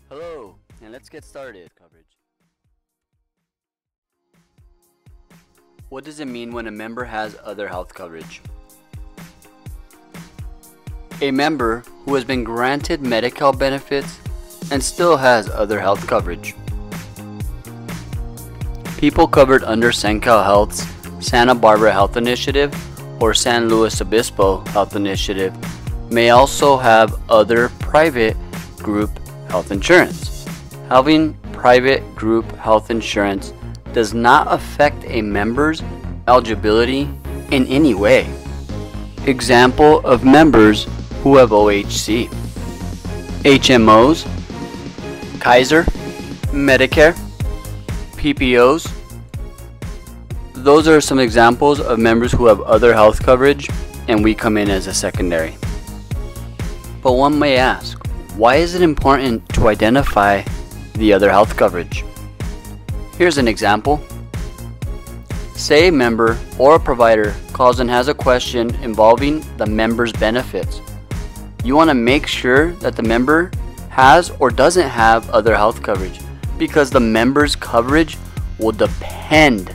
Hello, and let's get started. What does it mean when a member has other health coverage? A member who has been granted Medi-Cal benefits and still has other health coverage. People covered under SenCal Health's Santa Barbara Health Initiative or San Luis Obispo Health Initiative may also have other private group health insurance. Having private group health insurance does not affect a member's eligibility in any way. Example of members who have OHC: HMOs, Kaiser, Medicare, PPOs. Those are some examples of members who have other health coverage and we come in as a secondary. But one may ask, why is it important to identify the other health coverage? Here's an example. Say a member or a provider calls and has a question involving the member's benefits. You want to make sure that the member has or doesn't have other health coverage, because the member's coverage will depend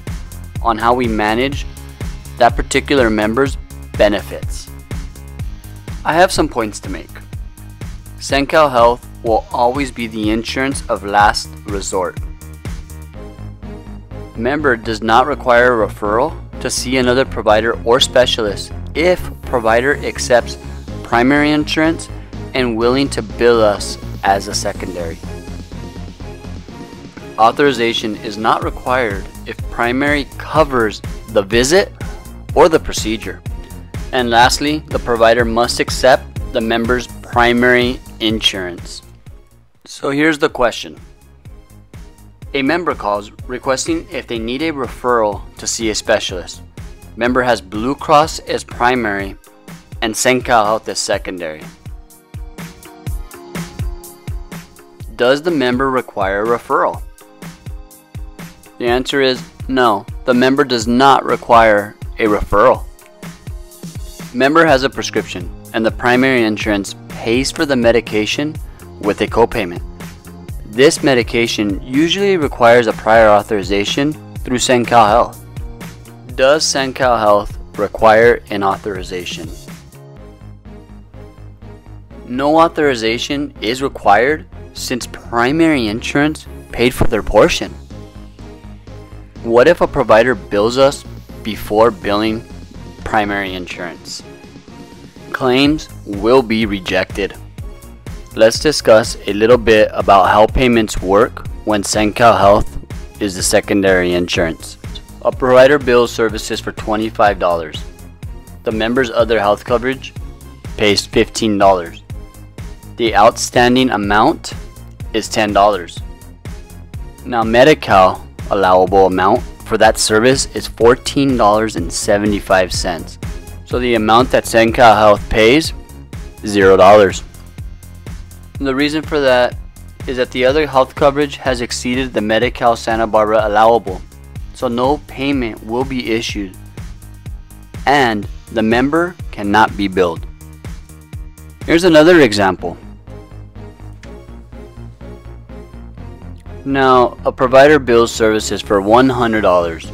on how we manage that particular member's benefits. I have some points to make. SenCal Health will always be the insurance of last resort. Member does not require a referral to see another provider or specialist if provider accepts primary insurance and willing to bill us as a secondary. Authorization is not required if primary covers the visit or the procedure. And lastly, the provider must accept the member's primary insurance. So here's the question. A member calls requesting if they need a referral to see a specialist. Member has Blue Cross as primary and SenCal Health as secondary. Does the member require a referral? The answer is no, the member does not require a referral. Member has a prescription and the primary insurance pays for the medication with a copayment. This medication usually requires a prior authorization through SenCal Health. Does SenCal Health require an authorization? No authorization is required since primary insurance paid for their portion. What if a provider bills us before billing primary insurance? Claims will be rejected. Let's discuss a little bit about how payments work when SenCal Health is the secondary insurance. A provider bills services for $25. The member's other health coverage pays $15. The outstanding amount is $10. Now Medi-Cal allowable amount for that service is $14.75. So the amount that SenCal Health pays is $0. The reason for that is that the other health coverage has exceeded the Medi-Cal Santa Barbara allowable, so no payment will be issued and the member cannot be billed. Here's another example. Now, a provider bills services for $100.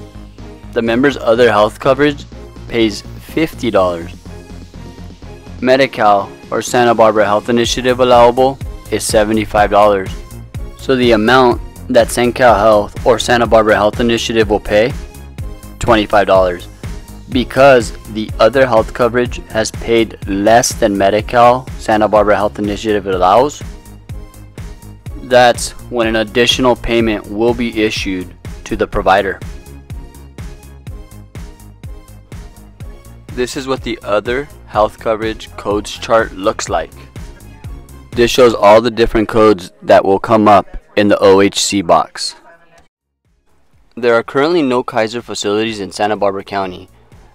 The member's other health coverage pays $50. Medi-Cal or Santa Barbara Health Initiative allowable is $75. So the amount that SenCal Health or Santa Barbara Health Initiative will pay, $25. Because the other health coverage has paid less than Medi-Cal Santa Barbara Health Initiative allows, that's when an additional payment will be issued to the provider. This is what the other health coverage codes chart looks like. This shows all the different codes that will come up in the OHC box. There are currently no Kaiser facilities in Santa Barbara County,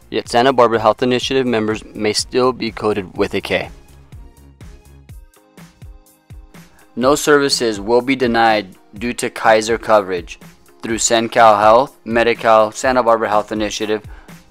yet Santa Barbara Health Initiative members may still be coded with a K. No services will be denied due to Kaiser coverage through SenCal Health, Medi-Cal, Santa Barbara Health Initiative,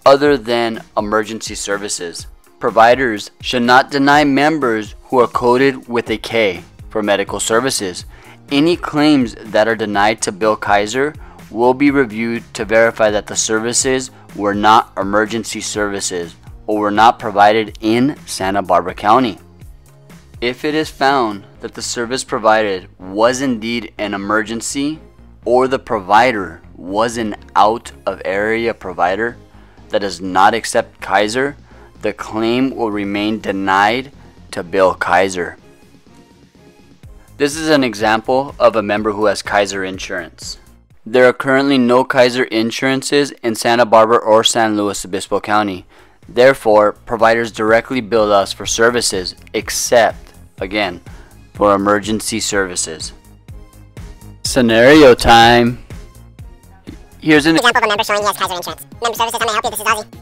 other than emergency services. Providers should not deny members who are coded with a K for medical services, Any claims that are denied to Bill Kaiser will be reviewed to verify that the services were not emergency services or were not provided in Santa Barbara County. If it is found that the service provided was indeed an emergency or the provider was an out-of-area provider that does not accept Kaiser, the claim will remain denied to Bill Kaiser. This is an example of a member who has Kaiser insurance. There are currently no Kaiser insurances in Santa Barbara or San Luis Obispo County. Therefore, providers directly bill us for services except, again, for emergency services. Scenario time. Here's an example of a member showing he has Kaiser insurance. Member services, how may I help you? This is Ozzy.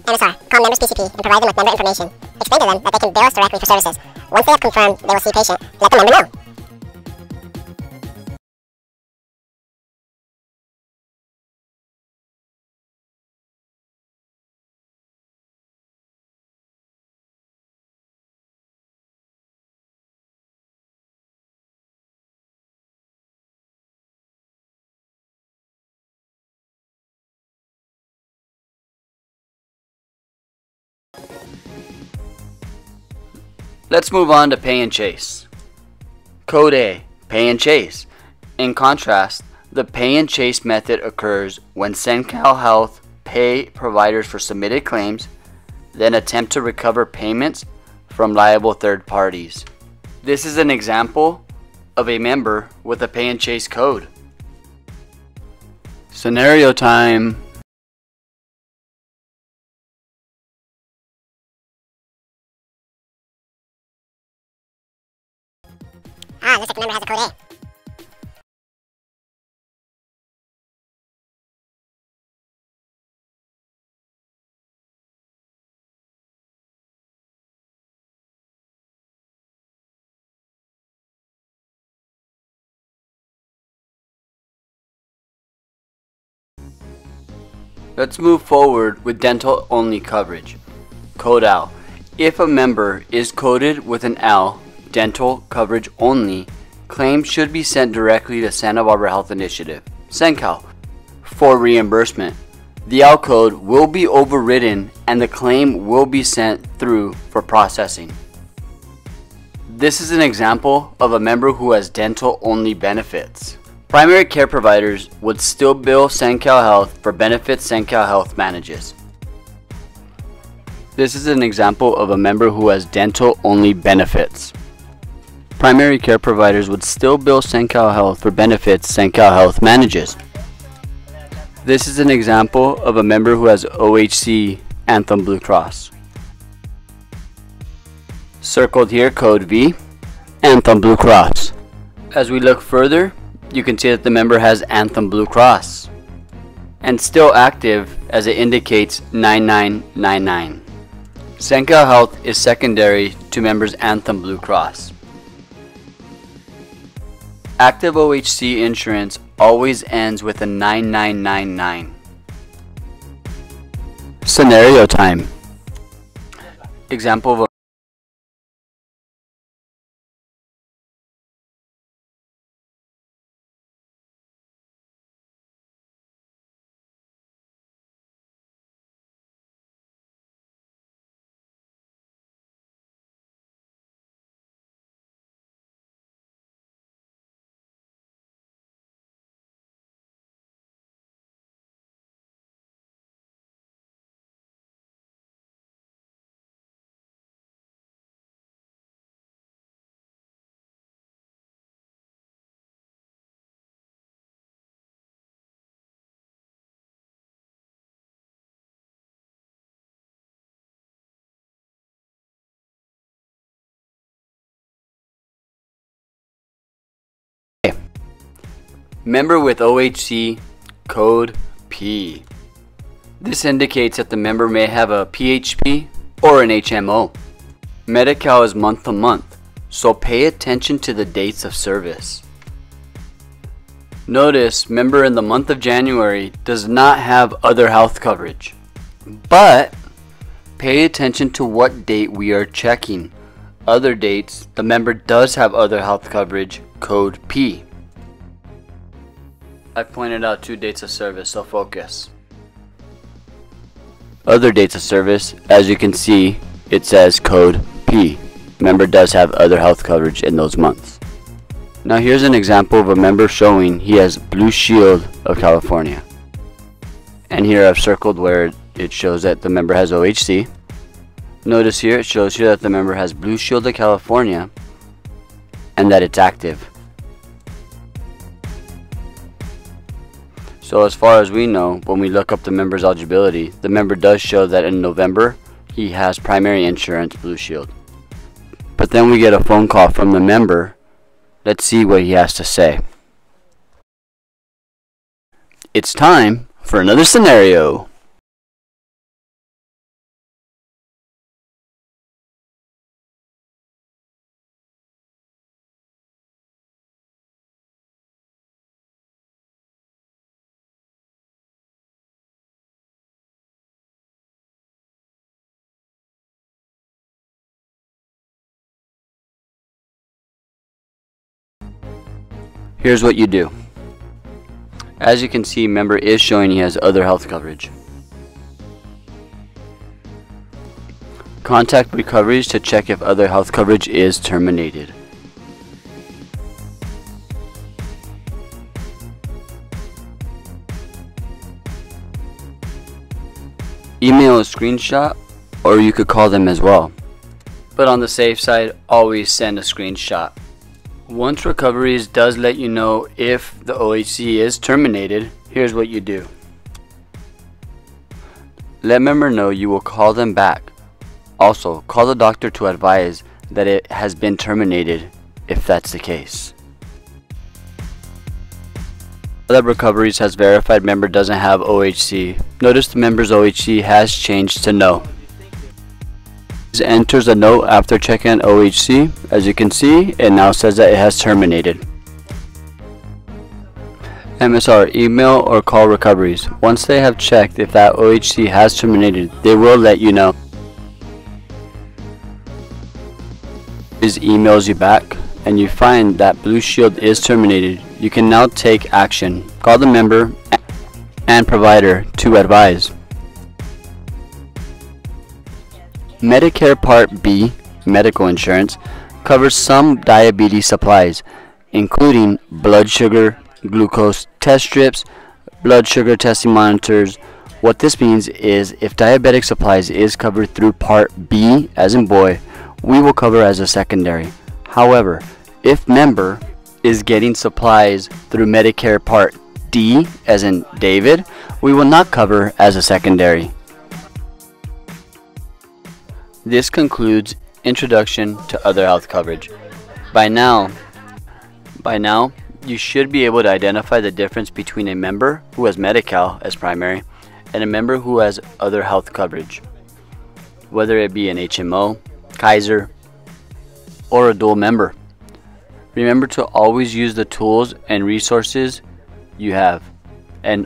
MSR. Call member's PCP and provide them with member information. Explain to them that they can bill us directly for services. Once they have confirmed they will see a patient, let the member know. Let's move on to Pay and Chase. Code A, Pay and Chase. In contrast, the Pay and Chase method occurs when SenCal Health pay providers for submitted claims, then attempt to recover payments from liable third parties. This is an example of a member with a Pay and Chase code. Scenario time. Looks like the member has a code A. Let's move forward with dental only coverage. Code L. If a member is coded with an L, dental coverage only, claims should be sent directly to Santa Barbara Health Initiative, SenCal, for reimbursement. The L code will be overridden and the claim will be sent through for processing. This is an example of a member who has dental only benefits. Primary care providers would still bill SenCal Health for benefits SenCal Health manages. This is an example of a member who has dental only benefits. Primary care providers would still bill SenCal Health for benefits SenCal Health manages. This is an example of a member who has OHC Anthem Blue Cross. Circled here, code V, Anthem Blue Cross. As we look further, you can see that the member has Anthem Blue Cross and still active as it indicates 9999. SenCal Health is secondary to members' Anthem Blue Cross. Active OHC insurance always ends with a 9999. Scenario time. Example of a Member with OHC code P. This indicates that the member may have a PHP or an HMO. Medi-Cal is month to month, so pay attention to the dates of service. Notice member in the month of January does not have other health coverage, but pay attention to what date we are checking. Other dates, the member does have other health coverage, code P. I've pointed out 2 dates of service, so focus. Other dates of service, as you can see, it says code P. Member does have other health coverage in those months. Now here's an example of a member showing he has Blue Shield of California. And here I've circled where it shows that the member has OHC. Notice here it shows here that the member has Blue Shield of California and that it's active. So as far as we know, when we look up the member's eligibility, the member does show that in November he has primary insurance Blue Shield. But then we get a phone call from the member. Let's see what he has to say. It's time for another scenario. Here's what you do. As you can see, member is showing he has other health coverage. Contact recoveries to check if other health coverage is terminated. Email a screenshot, or you could call them as well. But on the safe side, always send a screenshot. Once recoveries does let you know if the OHC is terminated, here's what you do. Let member know you will call them back. Also, call the doctor to advise that it has been terminated if that's the case. That recoveries has verified member doesn't have OHC. Notice the member's OHC has changed to no. Enters a note after checking OHC. As you can see, it now says that it has terminated. MSR email or call recoveries. Once they have checked if that OHC has terminated, they will let you know. Is emails you back and you find that Blue Shield is terminated, you can now take action. Call the member and provider to advise. Medicare Part B, medical insurance, covers some diabetes supplies, including blood sugar, glucose test strips, blood sugar testing monitors. What this means is if diabetic supplies is covered through Part B, as in boy, we will cover as a secondary. However, if member is getting supplies through Medicare Part D, as in David, we will not cover as a secondary. This concludes introduction to other health coverage. By now, you should be able to identify the difference between a member who has Medi-Cal as primary and a member who has other health coverage, whether it be an HMO, Kaiser, or a dual member. Remember to always use the tools and resources you have and